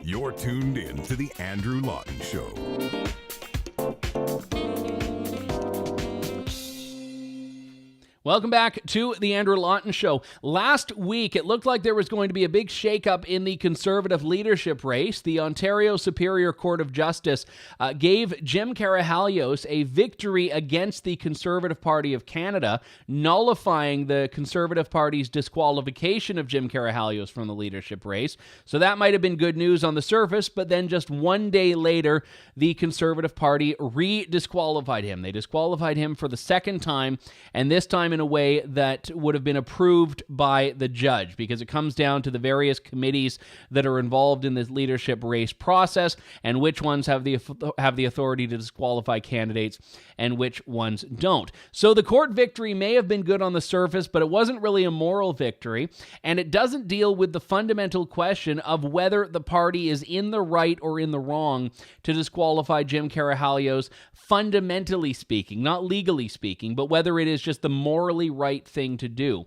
You're tuned in to The Andrew Lawton Show. Welcome back to the Andrew Lawton Show. Last week, it looked like there was going to be a big shakeup in the Conservative leadership race. The Ontario Superior Court of Justice gave Jim Karahalios a victory against the Conservative Party of Canada, nullifying the Conservative Party's disqualification of Jim Karahalios from the leadership race. So that might have been good news on the surface, but then just one day later, the Conservative Party re-disqualified him. They disqualified him for the second time, and this time in a way that would have been approved by the judge, because it comes down to the various committees that are involved in this leadership race process and which ones have the authority to disqualify candidates and which ones don't. So the court victory may have been good on the surface, but it wasn't really a moral victory, and it doesn't deal with the fundamental question of whether the party is in the right or in the wrong to disqualify Jim Karahalios, fundamentally speaking, not legally speaking, but whether it is just the morally right thing to do.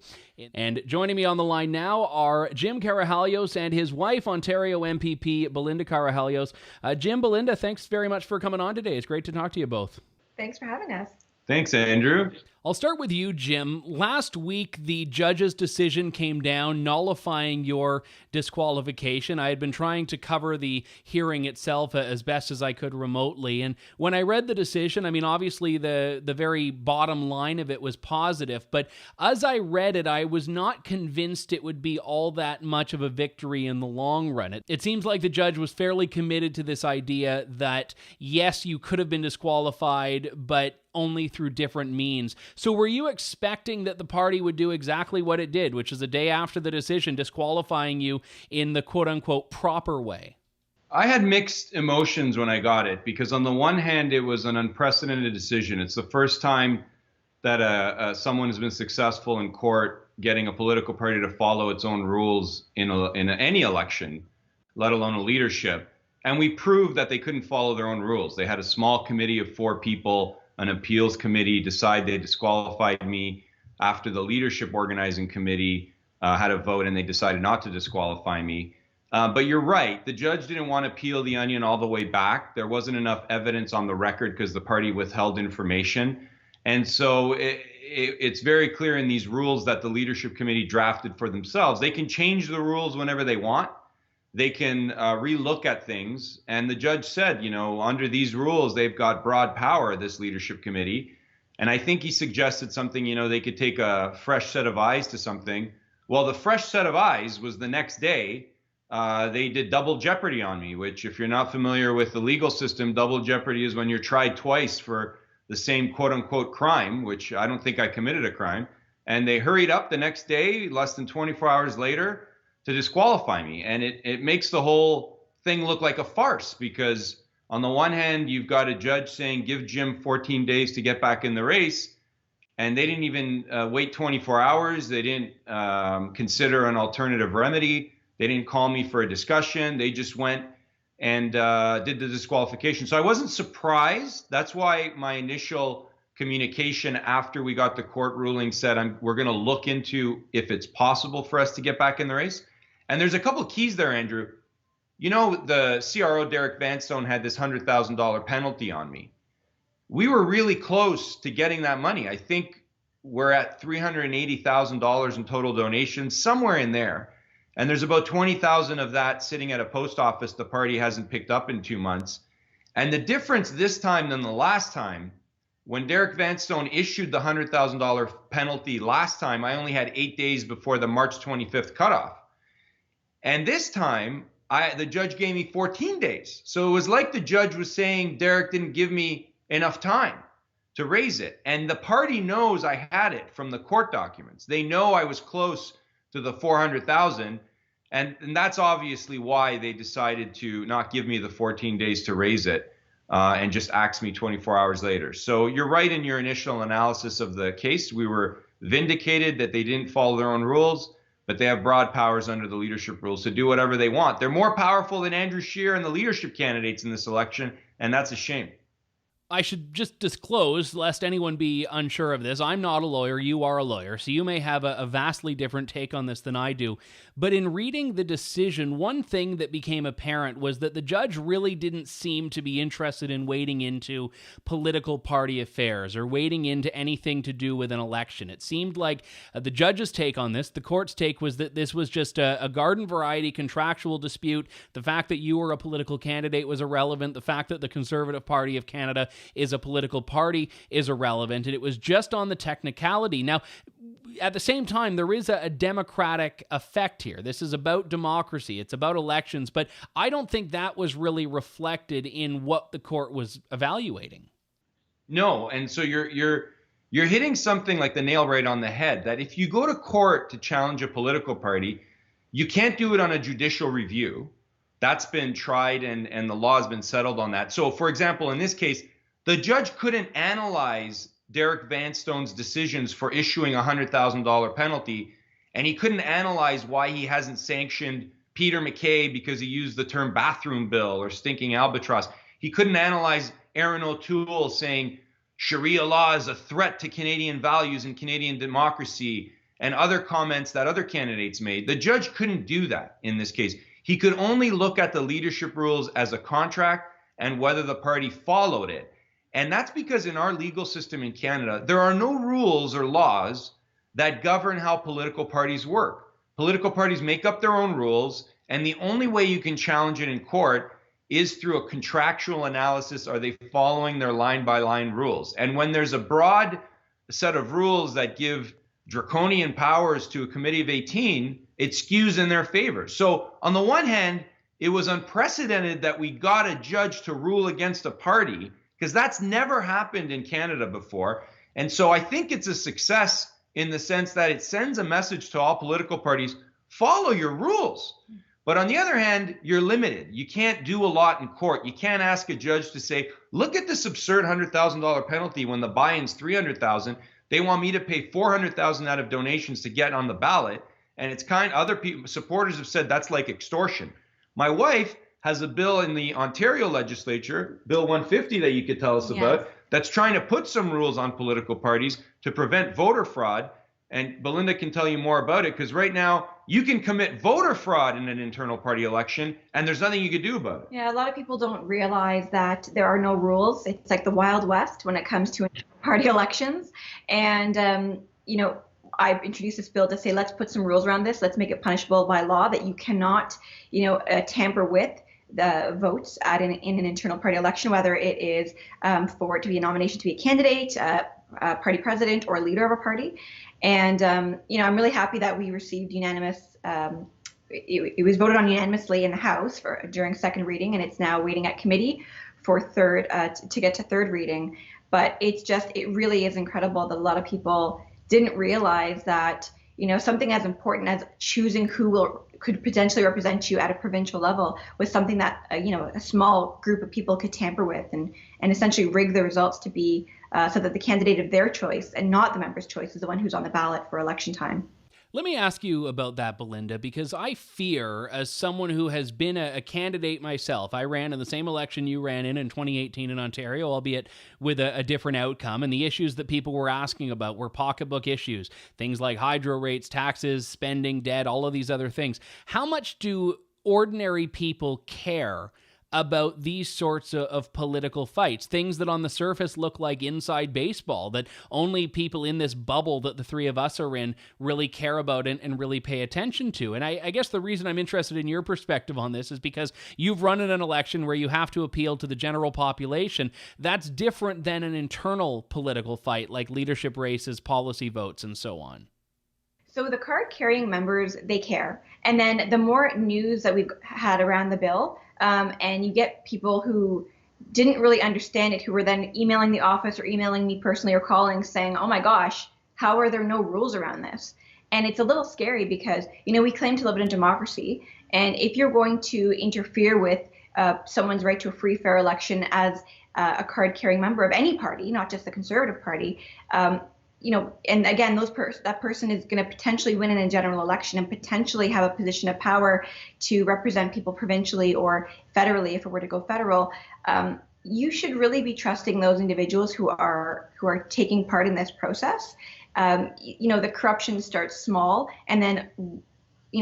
And joining me on the line now are Jim Karahalios and his wife, Ontario MPP Belinda Karahalios. Jim, Belinda, thanks very much for coming on today. It's great to talk to you both. Thanks for having us. Thanks, Andrew. I'll start with you, Jim. Last week, the judge's decision came down nullifying your disqualification. I had been trying to cover the hearing itself as best as I could remotely. And when I read the decision, I mean, obviously the very bottom line of it was positive. But as I read it, I was not convinced it would be all that much of a victory in the long run. It seems like the judge was fairly committed to this idea that, yes, you could have been disqualified, but only through different means. So were you expecting that the party would do exactly what it did, which is a day after the decision disqualifying you in the quote-unquote proper way? I had mixed emotions when I got it, because on the one hand, it was an unprecedented decision. It's the first time that someone has been successful in court getting a political party to follow its own rules in any election, let alone a leadership. And we proved that they couldn't follow their own rules. They had a small committee of 4 people, an appeals committee, decide they disqualified me after the leadership organizing committee had a vote and they decided not to disqualify me. But you're right, the judge didn't want to peel the onion all the way back. There wasn't enough evidence on the record because the party withheld information. And so it's very clear in these rules that the leadership committee drafted for themselves. They can change the rules whenever they want. They can relook at things. And the judge said, you know, under these rules, they've got broad power, this leadership committee. And I think he suggested something, you know, they could take a fresh set of eyes to something. Well, the fresh set of eyes was the next day. They did double jeopardy on me, which, if you're not familiar with the legal system, double jeopardy is when you're tried twice for the same quote unquote crime, which I don't think I committed a crime. And they hurried up the next day, less than 24 hours later, to disqualify me. And it makes the whole thing look like a farce, because on the one hand, you've got a judge saying, give Jim 14 days to get back in the race. And they didn't even wait 24 hours. They didn't consider an alternative remedy. They didn't call me for a discussion. They just went and did the disqualification. So I wasn't surprised. That's why my initial communication after we got the court ruling said, we're going to look into if it's possible for us to get back in the race. And there's a couple of keys there, Andrew. You know, the CRO, Derek Vanstone, had this $100,000 penalty on me. We were really close to getting that money. I think we're at $380,000 in total donations, somewhere in there. And there's about 20,000 of that sitting at a post office the party hasn't picked up in 2 months. And the difference this time than the last time, when Derek Vanstone issued the $100,000 penalty last time, I only had 8 days before the March 25th cutoff. And this time, the judge gave me 14 days. So it was like the judge was saying Derek didn't give me enough time to raise it. And the party knows I had it from the court documents. They know I was close to the 400,000. And that's obviously why they decided to not give me the 14 days to raise it and just axe me 24 hours later. So you're right in your initial analysis of the case. We were vindicated that they didn't follow their own rules, but they have broad powers under the leadership rules to do whatever they want. They're more powerful than Andrew Scheer and the leadership candidates in this election, and that's a shame. I should just disclose, lest anyone be unsure of this, I'm not a lawyer, you are a lawyer, so you may have a vastly different take on this than I do. But in reading the decision, one thing that became apparent was that the judge really didn't seem to be interested in wading into political party affairs or wading into anything to do with an election. It seemed like the judge's take on this, the court's take, was that this was just a garden variety contractual dispute. The fact that you were a political candidate was irrelevant. The fact that the Conservative Party of Canada is a political party is irrelevant, and it was just on the technicality. Now, at the same time, there is a democratic effect here. This is about democracy. It's about elections, but I don't think that was really reflected in what the court was evaluating. No, and so you're hitting something like the nail right on the head, that if you go to court to challenge a political party, you can't do it on a judicial review. That's been tried, and the law has been settled on that. So, for example, in this case, the judge couldn't analyze Derek Vanstone's decisions for issuing a $100,000 penalty, and he couldn't analyze why he hasn't sanctioned Peter MacKay because he used the term bathroom bill or stinking albatross. He couldn't analyze Aaron O'Toole saying Sharia law is a threat to Canadian values and Canadian democracy, and other comments that other candidates made. The judge couldn't do that in this case. He could only look at the leadership rules as a contract and whether the party followed it. And that's because in our legal system in Canada, there are no rules or laws that govern how political parties work. Political parties make up their own rules, and the only way you can challenge it in court is through a contractual analysis. Are they following their line-by-line rules? And when there's a broad set of rules that give draconian powers to a committee of 18, it skews in their favor. So on the one hand, it was unprecedented that we got a judge to rule against a party, because that's never happened in Canada before. And so I think it's a success in the sense that it sends a message to all political parties, follow your rules. But on the other hand, you're limited. You can't do a lot in court. You can't ask a judge to say, look at this absurd $100,000 penalty when the buy-in's $300,000. They want me to pay $400,000 out of donations to get on the ballot. And it's other people, supporters have said that's like extortion. My wife has a bill in the Ontario legislature, Bill 150 that you could tell us about, that's trying to put some rules on political parties to prevent voter fraud. And Belinda can tell you more about it, because right now you can commit voter fraud in an internal party election and there's nothing you can do about it. Yeah, a lot of people don't realize that there are no rules. It's like the Wild West when it comes to party elections. And, I introduced this bill to say, let's put some rules around this. Let's make it punishable by law that you cannot, tamper with the votes in an internal party election, whether it is for it to be a nomination to be a candidate, a party president, or a leader of a party. And, I'm really happy that we received unanimous, it was voted on unanimously in the House during second reading, and it's now waiting at committee for to get to third reading. But it really is incredible that a lot of people didn't realize that, something as important as choosing who could potentially represent you at a provincial level was something that, a small group of people could tamper with and essentially rig the results to be so that the candidate of their choice and not the member's choice is the one who's on the ballot for election time. Let me ask you about that, Belinda, because I fear, as someone who has been a candidate myself, I ran in the same election you ran in 2018 in Ontario, albeit with a different outcome, and the issues that people were asking about were pocketbook issues, things like hydro rates, taxes, spending, debt, all of these other things. How much do ordinary people care about these sorts of political fights, things that on the surface look like inside baseball, that only people in this bubble that the three of us are in really care about and really pay attention to? And I guess the reason I'm interested in your perspective on this is because you've run in an election where you have to appeal to the general population. That's different than an internal political fight like leadership races, policy votes, and so on. So the card-carrying members, they care. And then the more news that we've had around the bill, and you get people who didn't really understand it, who were then emailing the office or emailing me personally or calling saying, oh my gosh, how are there no rules around this? And it's a little scary because, we claim to live in a democracy. And if you're going to interfere with someone's right to a free, fair election as a card-carrying member of any party, not just the Conservative Party, and again, that person is going to potentially win in a general election and potentially have a position of power to represent people provincially or federally, if it were to go federal. you should really be trusting those individuals who are taking part in this process. The corruption starts small, and then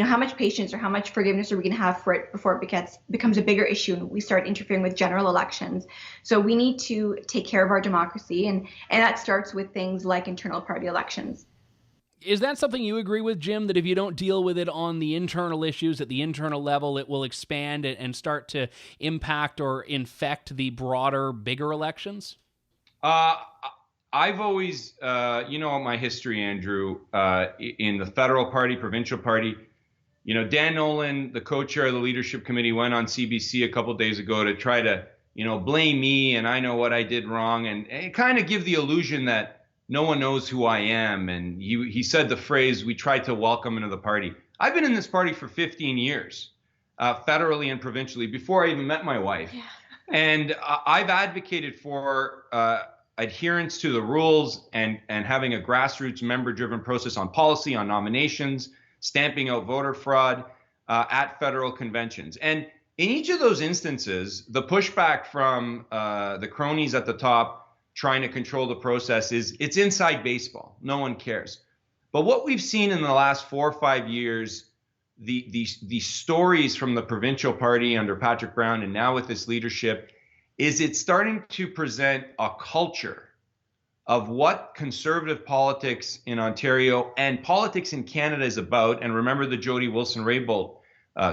how much patience or how much forgiveness are we going to have for it before it becomes a bigger issue and we start interfering with general elections. So we need to take care of our democracy, and that starts with things like internal party elections. Is that something you agree with, Jim, that if you don't deal with it on the internal issues at the internal level, it will expand and start to impact or infect the broader, bigger elections? I've always, my history, Andrew, in the federal party, provincial party, Dan Nolan, the co-chair of the leadership committee, went on CBC a couple of days ago to try to, blame me, and I know what I did wrong, and kind of give the illusion that no one knows who I am. And he said the phrase, we tried to welcome into the party. I've been in this party for 15 years, federally and provincially, before I even met my wife. Yeah. And I've advocated for adherence to the rules and having a grassroots member-driven process on policy, on nominations, stamping out voter fraud at federal conventions. And in each of those instances, the pushback from the cronies at the top trying to control the process it's inside baseball. No one cares. But what we've seen in the last 4 or 5 years, the stories from the provincial party under Patrick Brown and now with this leadership, is it's starting to present a culture of what conservative politics in Ontario and politics in Canada is about. And remember the Jody Wilson-Raybould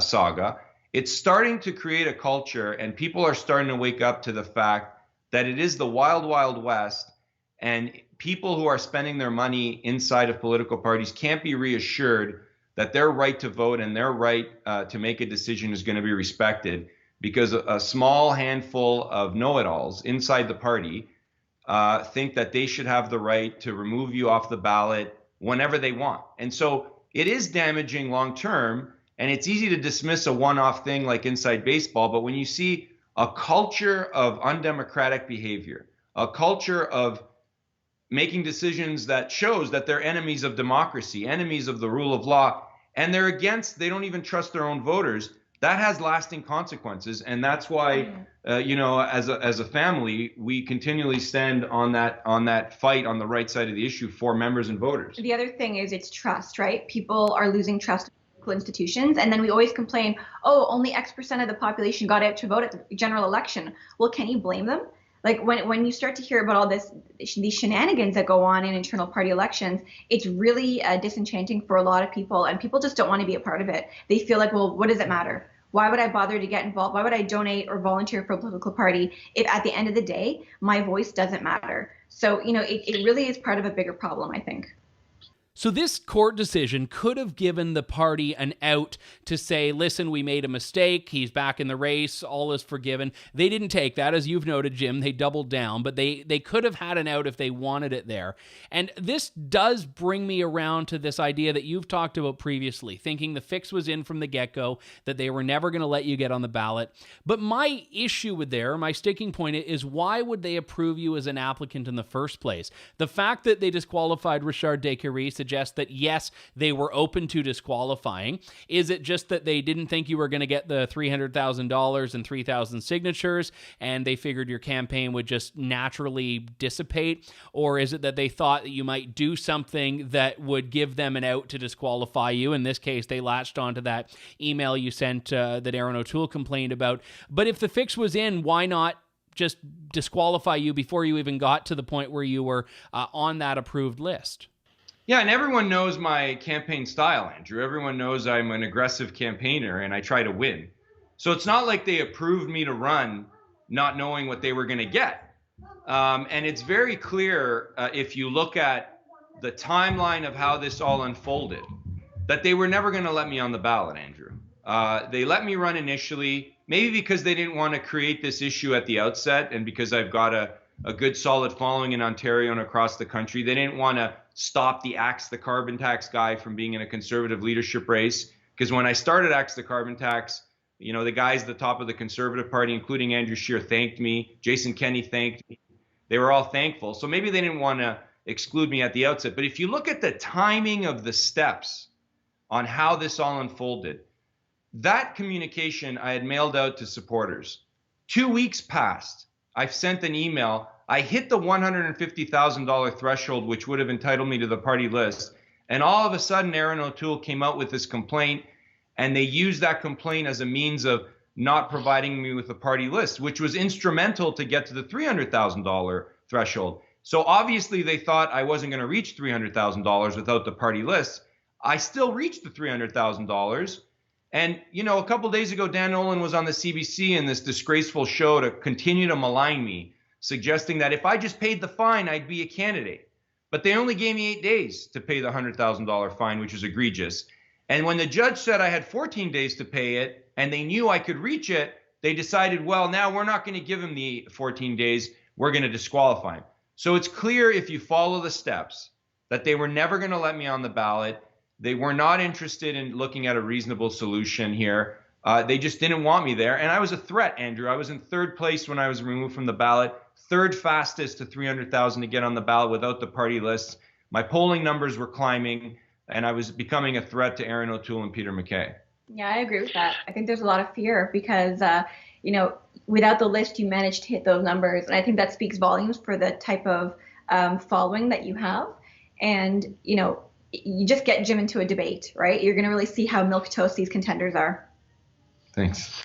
saga. It's starting to create a culture, and people are starting to wake up to the fact that it is the wild, wild west, and people who are spending their money inside of political parties can't be reassured that their right to vote and their right to make a decision is going to be respected, because a small handful of know-it-alls inside the party think that they should have the right to remove you off the ballot whenever they want. And so it is damaging long-term, and it's easy to dismiss a one-off thing like inside baseball, but when you see a culture of undemocratic behavior, a culture of making decisions that shows that they're enemies of democracy, enemies of the rule of law, and they don't even trust their own voters, that has lasting consequences. And that's why, as a family, we continually stand on that fight on the right side of the issue for members and voters. The other thing is it's trust, right? People are losing trust in political institutions, and then we always complain, oh, only X% of the population got out to vote at the general election. Well, can you blame them? Like when you start to hear about all these shenanigans that go on in internal party elections, it's really disenchanting for a lot of people, and people just don't want to be a part of it. They feel like, well, what does it matter? Why would I bother to get involved? Why would I donate or volunteer for a political party if at the end of the day, my voice doesn't matter? So, it really is part of a bigger problem, I think. So this court decision could have given the party an out to say, listen, we made a mistake. He's back in the race. All is forgiven. They didn't take that. As you've noted, Jim, they doubled down, but they could have had an out if they wanted it there. And this does bring me around to this idea that you've talked about previously, thinking the fix was in from the get-go, that they were never going to let you get on the ballot. But my issue with my sticking point is, why would they approve you as an applicant in the first place? The fact that they disqualified Richard Descaries suggests that, yes, they were open to disqualifying. Is it just that they didn't think you were going to get the $300,000 and 3,000 signatures, and they figured your campaign would just naturally dissipate? Or is it that they thought that you might do something that would give them an out to disqualify you? In this case, they latched onto that email you sent that Aaron O'Toole complained about. But if the fix was in, why not just disqualify you before you even got to the point where you were on that approved list? Yeah, and everyone knows my campaign style, Andrew. Everyone knows I'm an aggressive campaigner and I try to win. So it's not like they approved me to run not knowing what they were going to get. And it's very clear if you look at the timeline of how this all unfolded, that they were never going to let me on the ballot, Andrew. They let me run initially, maybe because they didn't want to create this issue at the outset, and because I've got a good solid following in Ontario and across the country. They didn't want to stop the Axe the Carbon Tax guy from being in a conservative leadership race, because when I started Axe the Carbon Tax, the guys at the top of the Conservative Party, including Andrew Scheer, thanked me. Jason Kenney thanked me. They were all thankful. So maybe they didn't want to exclude me at the outset. But if you look at the timing of the steps on how this all unfolded, that communication I had mailed out to supporters. 2 weeks passed. I've sent an email. I hit the $150,000 threshold, which would have entitled me to the party list. And all of a sudden, Aaron O'Toole came out with this complaint, and they used that complaint as a means of not providing me with a party list, which was instrumental to get to the $300,000 threshold. So obviously they thought I wasn't going to reach $300,000 without the party list. I still reached the $300,000. And, you know, a couple of days ago, Dan Nolan was on the CBC in this disgraceful show to continue to malign me, suggesting that if I just paid the fine, I'd be a candidate. But they only gave me 8 days to pay the $100,000 fine, which is egregious. And when the judge said I had 14 days to pay it, and they knew I could reach it, they decided, well, now we're not going to give him the 14 days. We're going to disqualify him. So it's clear, if you follow the steps, that they were never going to let me on the ballot. They were not interested in looking at a reasonable solution here. They just didn't want me there. And I was a threat, Andrew. I was in third place when I was removed from the ballot, third fastest to 300,000 to get on the ballot without the party lists. My polling numbers were climbing, and I was becoming a threat to Aaron O'Toole and Peter MacKay. Yeah, I agree with that. I think there's a lot of fear because, you know, without the list, you managed to hit those numbers. And I think that speaks volumes for the type of following that you have. And, you know, you just get Jim into a debate, right? You're going to really see how milquetoast these contenders are. Thanks.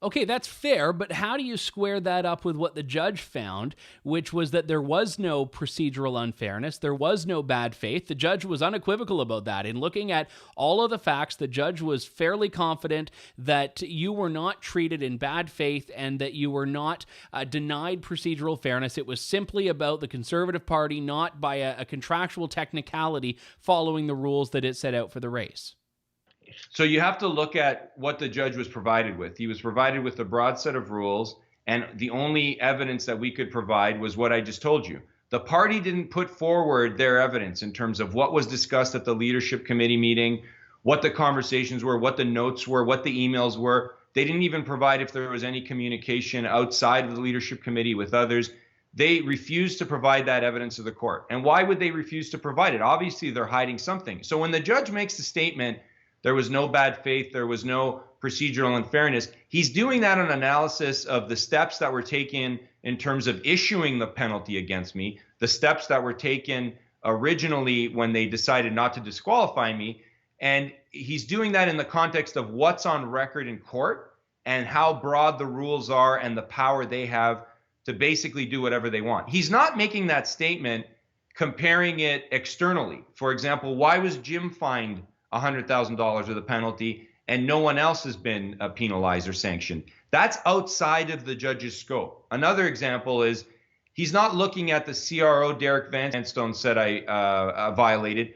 Okay, that's fair, but how do you square that up with what the judge found, which was that there was no procedural unfairness, there was no bad faith? The judge was unequivocal about that. In looking at all of the facts, the judge was fairly confident that you were not treated in bad faith and that you were not denied procedural fairness. It was simply about the Conservative Party, not by a contractual technicality following the rules that it set out for the race. So you have to look at what the judge was provided with. He was provided with a broad set of rules, and the only evidence that we could provide was what I just told you. The party didn't put forward their evidence in terms of what was discussed at the leadership committee meeting, what the conversations were, what the notes were, what the emails were. They didn't even provide if there was any communication outside of the leadership committee with others. They refused to provide that evidence to the court. And why would they refuse to provide it? Obviously, they're hiding something. So when the judge makes a statement, there was no bad faith, there was no procedural unfairness, he's doing that on analysis of the steps that were taken in terms of issuing the penalty against me, the steps that were taken originally when they decided not to disqualify me. And he's doing that in the context of what's on record in court and how broad the rules are and the power they have to basically do whatever they want. He's not making that statement comparing it externally. For example, why was Jim fined $100,000 of the penalty and no one else has been penalized or sanctioned? That's outside of the judge's scope. Another example is he's not looking at the CRO Derek Vanstone said I violated.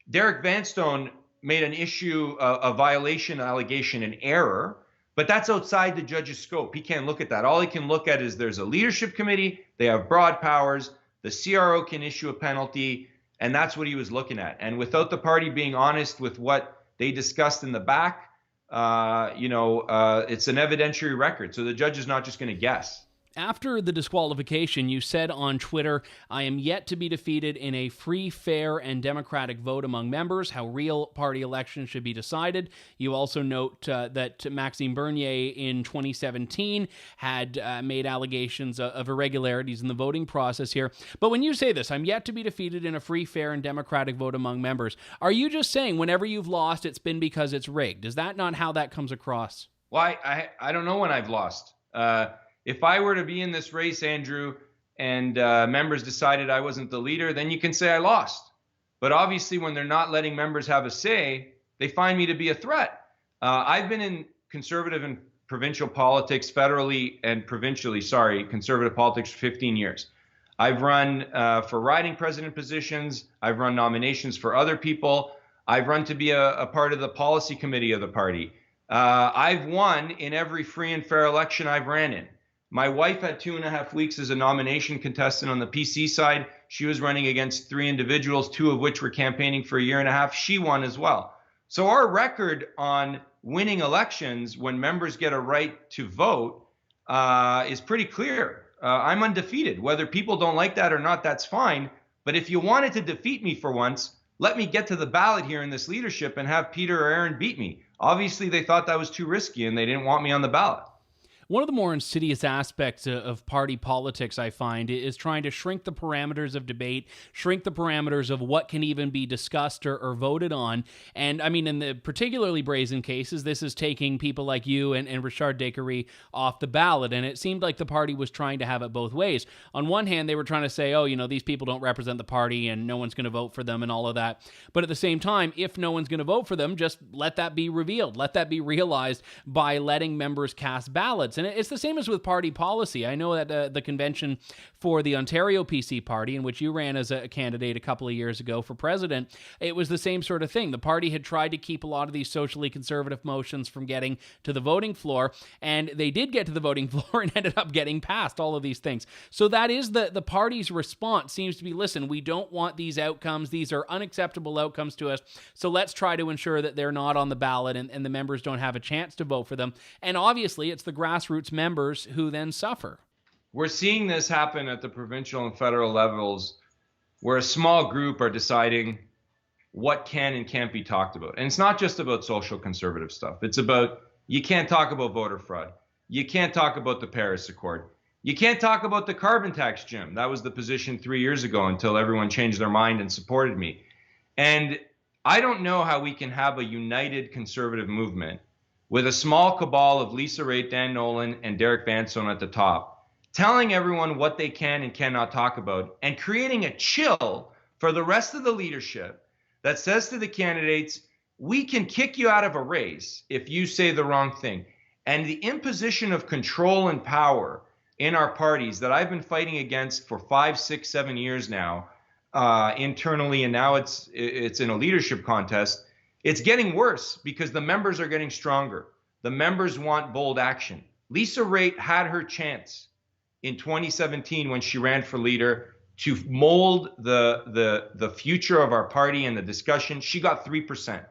Derek Vanstone made an issue, a violation allegation, an error, but that's outside the judge's scope. He can't look at that. All he can look at is there's a leadership committee, they have broad powers, the CRO can issue a penalty, and that's what he was looking at. And without the party being honest with what they discussed in the back, it's an evidentiary record. So the judge is not just going to guess. After the disqualification, you said on Twitter, "I am yet to be defeated in a free, fair, and democratic vote among members, how real party elections should be decided." You also note that Maxime Bernier in 2017 had made allegations of irregularities in the voting process here. But when you say this, "I'm yet to be defeated in a free, fair, and democratic vote among members," are you just saying whenever you've lost, it's been because it's rigged? Is that not how that comes across? Well, I don't know when I've lost. If I were to be in this race, Andrew, and members decided I wasn't the leader, then you can say I lost. But obviously, when they're not letting members have a say, they find me to be a threat. I've been in conservative and provincial politics, federally and provincially, conservative politics for 15 years. I've run for riding president positions. I've run nominations for other people. I've run to be a part of the policy committee of the party. I've won in every free and fair election I've ran in. My wife had 2.5 weeks as a nomination contestant on the PC side. She was running against 3 individuals, 2 of which were campaigning for a year and a half. She won as well. So our record on winning elections when members get a right to vote is pretty clear. I'm undefeated. Whether people don't like that or not, that's fine. But if you wanted to defeat me for once, let me get to the ballot here in this leadership and have Peter or Aaron beat me. Obviously, they thought that was too risky and they didn't want me on the ballot. One of the more insidious aspects of party politics, I find, is trying to shrink the parameters of debate, shrink the parameters of what can even be discussed or voted on. And I mean, in the particularly brazen cases, this is taking people like you and Richard Descaries off the ballot. And it seemed like the party was trying to have it both ways. On one hand, they were trying to say, oh, these people don't represent the party and no one's going to vote for them and all of that. But at the same time, if no one's going to vote for them, just let that be revealed. Let that be realized by letting members cast ballots. And it's the same as with party policy. I know that the convention for the Ontario PC party, in which you ran as a candidate a couple of years ago for president, it was the same sort of thing. The party had tried to keep a lot of these socially conservative motions from getting to the voting floor, and they did get to the voting floor and ended up getting passed all of these things. So that is the party's response seems to be, listen, we don't want these outcomes. These are unacceptable outcomes to us. So let's try to ensure that they're not on the ballot and the members don't have a chance to vote for them. And obviously, it's the grassroots members who then suffer. We're seeing this happen at the provincial and federal levels where a small group are deciding what can and can't be talked about. And it's not just about social conservative stuff. It's about, you can't talk about voter fraud. You can't talk about the Paris Accord. You can't talk about the carbon tax, Jim. That was the position 3 years ago until everyone changed their mind and supported me. And I don't know how we can have a united conservative movement with a small cabal of Lisa Raitt, Dan Nolan, and Derek Vanstone at the top, telling everyone what they can and cannot talk about, and creating a chill for the rest of the leadership that says to the candidates, we can kick you out of a race if you say the wrong thing. And the imposition of control and power in our parties that I've been fighting against for 5, 6, 7 years now, internally, and now it's in a leadership contest, it's getting worse because the members are getting stronger. The members want bold action. Lisa Raitt had her chance in 2017 when she ran for leader to mold the future of our party and the discussion. She got 3%.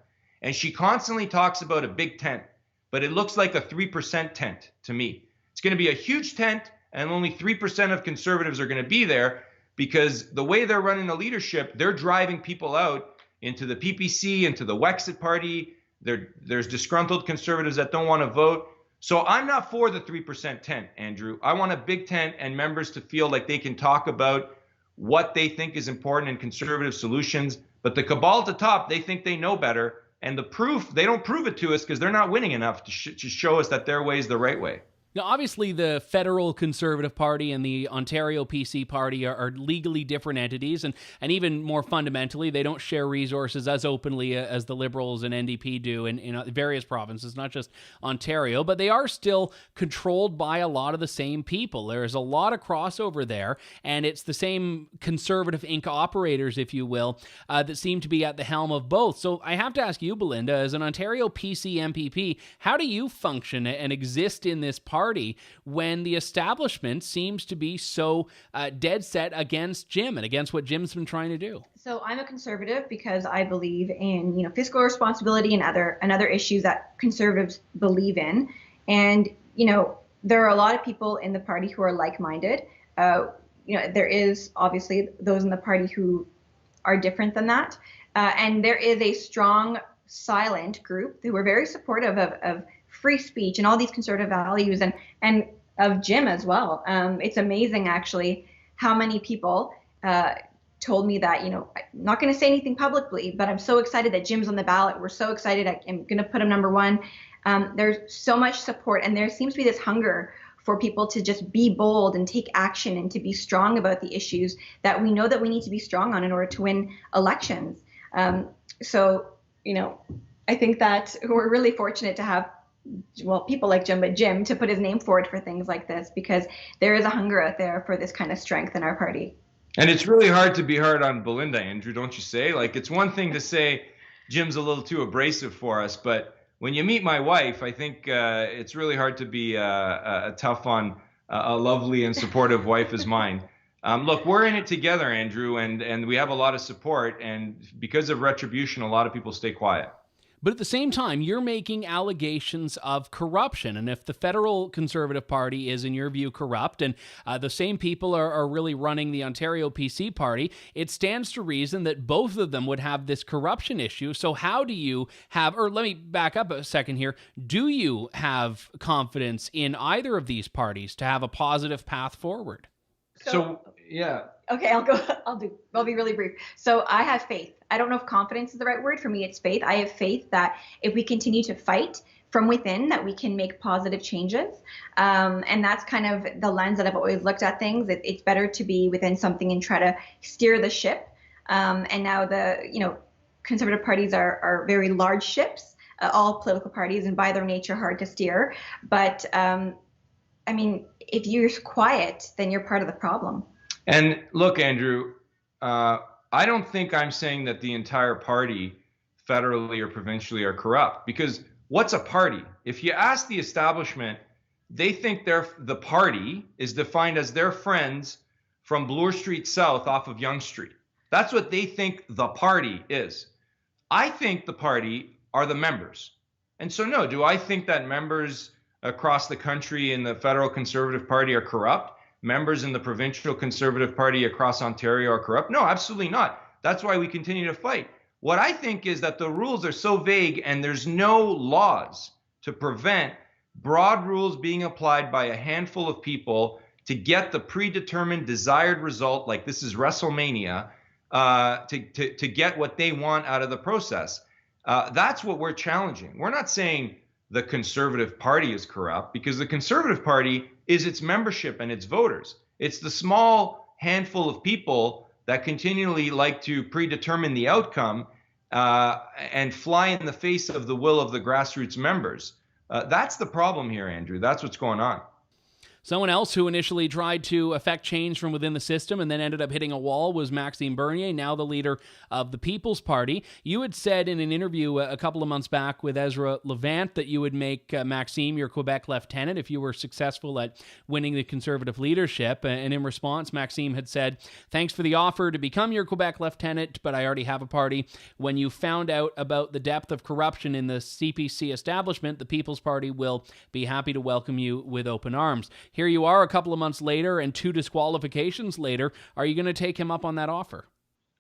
And she constantly talks about a big tent, but it looks like a 3% tent to me. It's going to be a huge tent, and only 3% of conservatives are going to be there because the way they're running the leadership, they're driving people out into the PPC, into the Wexit party. There's disgruntled conservatives that don't want to vote. So I'm not for the 3% tent, Andrew. I want a big tent and members to feel like they can talk about what they think is important in conservative solutions. But the cabal at the top, they think they know better. And the proof, they don't prove it to us because they're not winning enough to show us that their way is the right way. Now, obviously, the federal Conservative Party and the Ontario PC Party are legally different entities, and even more fundamentally, they don't share resources as openly as the Liberals and NDP do in various provinces, not just Ontario, but they are still controlled by a lot of the same people. There's a lot of crossover there, and it's the same Conservative Inc. operators, if you will, that seem to be at the helm of both. So I have to ask you, Belinda, as an Ontario PC MPP, how do you function and exist in this party when the establishment seems to be so dead set against Jim and against what Jim's been trying to do? So I'm a conservative because I believe in fiscal responsibility and other issues that conservatives believe in. And there are a lot of people in the party who are like-minded. There is obviously those in the party who are different than that. And there is a strong silent group who are very supportive of free speech and all these conservative values and of Jim as well. It's amazing, actually, how many people told me that, I'm not going to say anything publicly, but I'm so excited that Jim's on the ballot. We're so excited. I'm going to put him number one. There's so much support, and there seems to be this hunger for people to just be bold and take action and to be strong about the issues that we know that we need to be strong on in order to win elections. I think that we're really fortunate to have people like Jim to put his name forward for things like this, because there is a hunger out there for this kind of strength in our party. And it's really hard to be hard on Belinda, Andrew, don't you say? Like, it's one thing to say Jim's a little too abrasive for us, but when you meet my wife, I think it's really hard to be tough on a lovely and supportive wife as mine. Look, we're in it together, Andrew, and we have a lot of support, and because of retribution, a lot of people stay quiet. But at the same time, you're making allegations of corruption. And if the federal Conservative Party is, in your view, corrupt, and the same people are really running the Ontario PC Party, it stands to reason that both of them would have this corruption issue. So how do you have, or let me back up a second here, do you have confidence in either of these parties to have a positive path forward? So yeah. Okay, I'll be really brief. So I have faith. I don't know if confidence is the right word. For me, it's faith. I have faith that if we continue to fight from within, that we can make positive changes. And that's kind of the lens that I've always looked at things. It's better to be within something and try to steer the ship. And now the Conservative parties are very large ships, all political parties, and by their nature hard to steer. But I mean, if you're quiet, then you're part of the problem. And look, Andrew, I don't think I'm saying that the entire party, federally or provincially, are corrupt, because what's a party? If you ask the establishment, they think the party is defined as their friends from Bloor Street South off of Yonge Street. That's what they think the party is. I think the party are the members. And so, no, do I think that members across the country in the federal Conservative Party are corrupt? Members in the provincial Conservative Party across Ontario are corrupt? No, absolutely not. That's why we continue to fight. What I think is that the rules are so vague and there's no laws to prevent broad rules being applied by a handful of people to get the predetermined desired result, like this is WrestleMania, to get what they want out of the process. That's what we're challenging. We're not saying the Conservative Party is corrupt, because the Conservative Party is its membership and its voters. It's the small handful of people that continually like to predetermine the outcome and fly in the face of the will of the grassroots members. That's the problem here, Andrew. That's what's going on. Someone else who initially tried to affect change from within the system and then ended up hitting a wall was Maxime Bernier, now the leader of the People's Party. You had said in an interview a couple of months back with Ezra Levant that you would make Maxime your Quebec lieutenant if you were successful at winning the Conservative leadership. And in response, Maxime had said, "Thanks for the offer to become your Quebec lieutenant, but I already have a party. When you found out about the depth of corruption in the CPC establishment, the People's Party will be happy to welcome you with open arms." Here you are a couple of months later and 2 disqualifications later. Are you going to take him up on that offer?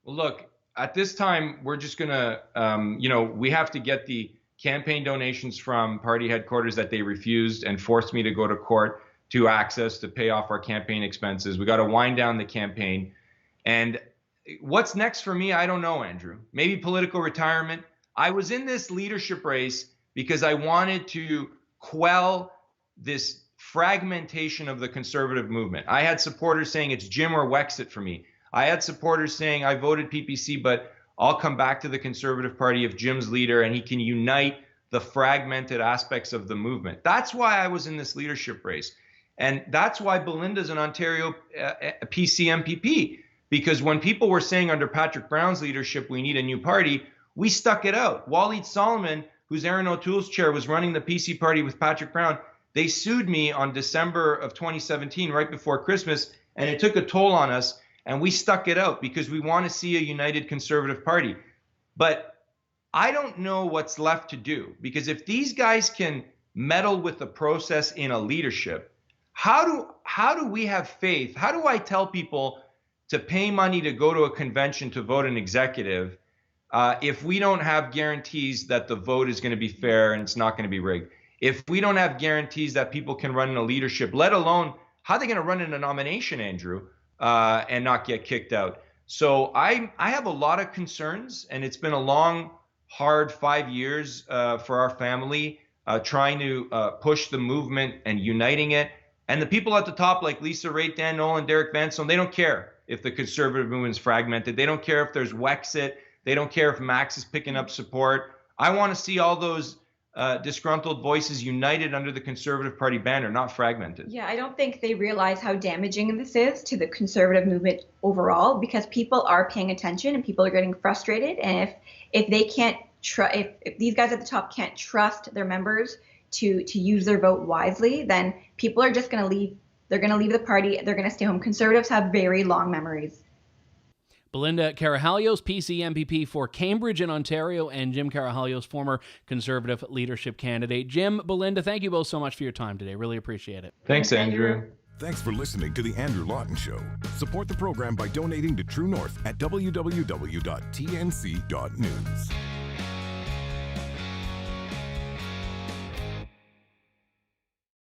Well, look, at this time, we're just going to, we have to get the campaign donations from party headquarters that they refused and forced me to go to court to access to pay off our campaign expenses. We got to wind down the campaign. And what's next for me, I don't know, Andrew. Maybe political retirement. I was in this leadership race because I wanted to quell this fragmentation of the Conservative movement. I had supporters saying it's Jim or Wexit for me. I had supporters saying I voted PPC, but I'll come back to the Conservative Party if Jim's leader and he can unite the fragmented aspects of the movement. That's why I was in this leadership race. And that's why Belinda's an Ontario PC MPP, because when people were saying under Patrick Brown's leadership, we need a new party, we stuck it out. Waleed Solomon, who's Aaron O'Toole's chair, was running the PC party with Patrick Brown. They sued me on December of 2017, right before Christmas, and it took a toll on us, and we stuck it out because we want to see a united Conservative Party. But I don't know what's left to do, because if these guys can meddle with the process in a leadership, how do we have faith? How do I tell people to pay money to go to a convention to vote an executive if we don't have guarantees that the vote is going to be fair and it's not going to be rigged? If we don't have guarantees that people can run in a leadership, let alone how are they going to run in a nomination, Andrew, and not get kicked out? So I have a lot of concerns, and it's been a long, hard 5 years for our family trying to push the movement and uniting it. And the people at the top, like Lisa Raitt, Dan Nolan, Derek Van Stone, they don't care if the Conservative movement is fragmented. They don't care if there's Wexit. They don't care if Max is picking up support. I want to see all those disgruntled voices united under the Conservative Party banner, not fragmented. Yeah, I don't think they realize how damaging this is to the Conservative movement overall, because people are paying attention and people are getting frustrated. And if they can't if these guys at the top can't trust their members to use their vote wisely, then people are just going to leave. They're going to leave the party. They're going to stay home. Conservatives have very long memories. Belinda Karahalios, PC MPP for Cambridge in Ontario, and Jim Karahalios, former Conservative leadership candidate. Jim, Belinda, thank you both so much for your time today. Really appreciate it. Thanks, Andrew. Thanks for listening to The Andrew Lawton Show. Support the program by donating to True North at www.tnc.news.